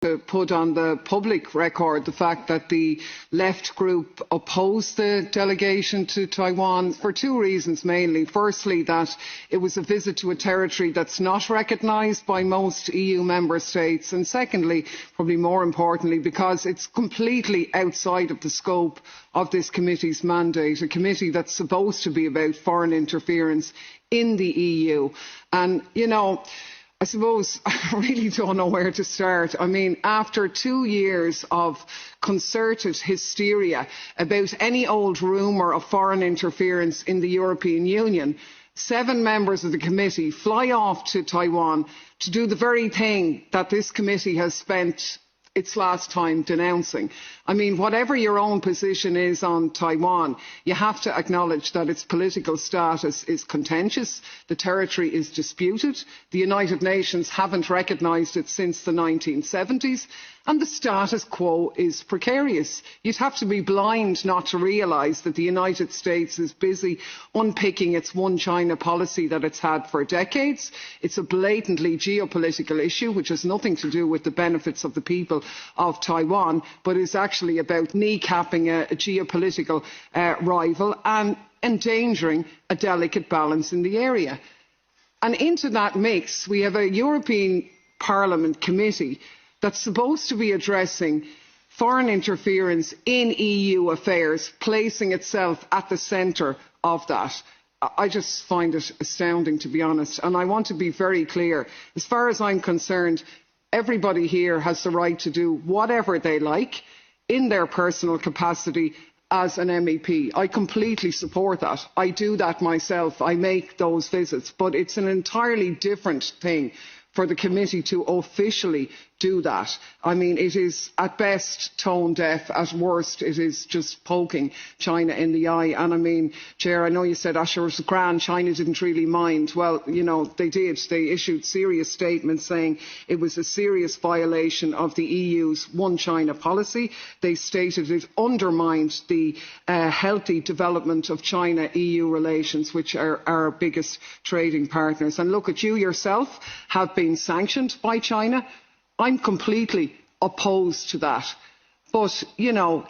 to put on the public record the fact that the left group opposed the delegation to Taiwan for two reasons mainly. Firstly, that it was a visit to a territory that's not recognised by most EU member states, and secondly, probably more importantly, because it's completely outside of the scope of this committee's mandate, a committee that's supposed to be about foreign interference in the EU. And, I suppose I really don't know where to start. I mean, after 2 years of concerted hysteria about any old rumour of foreign interference in the European Union, 7 members of the committee fly off to Taiwan to do the very thing that this committee has spent its last time denouncing. I mean, whatever your own position is on Taiwan, you have to acknowledge that its political status is contentious, the territory is disputed, the United Nations haven't recognised it since the 1970s, and the status quo is precarious. You'd have to be blind not to realise that the United States is busy unpicking its one China policy that it's had for decades. It's a blatantly geopolitical issue which has nothing to do with the benefits of the people of Taiwan, but is actually about kneecapping a geopolitical rival and endangering a delicate balance in the area. And into that mix, we have a European Parliament committee that's supposed to be addressing foreign interference in EU affairs, placing itself at the centre of that. I just find it astounding, to be honest. And I want to be very clear. As far as I'm concerned, everybody here has the right to do whatever they like in their personal capacity as an MEP. I completely support that. I do that myself. I make those visits. But it's an entirely different thing for the committee to officially do that. I mean, it is at best tone deaf, at worst it is just poking China in the eye. And I mean, Chair, I know you said Asher was grand, China didn't really mind. Well, they did. They issued serious statements saying it was a serious violation of the EU's one China policy. They stated it undermined the healthy development of China-EU relations, which are our biggest trading partners. And look, you yourself have been sanctioned by China. I'm completely opposed to that. But,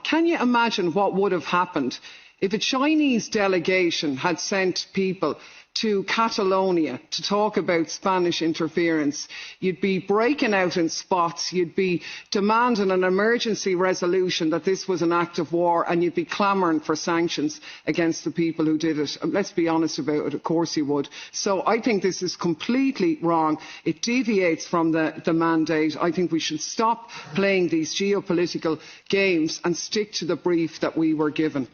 can you imagine what would have happened if a Chinese delegation had sent people to Catalonia to talk about Spanish interference? You'd be breaking out in spots, you'd be demanding an emergency resolution that this was an act of war, and you'd be clamouring for sanctions against the people who did it. And let's be honest about it, of course you would. So I think this is completely wrong. It deviates from the mandate. I think we should stop playing these geopolitical games and stick to the brief that we were given.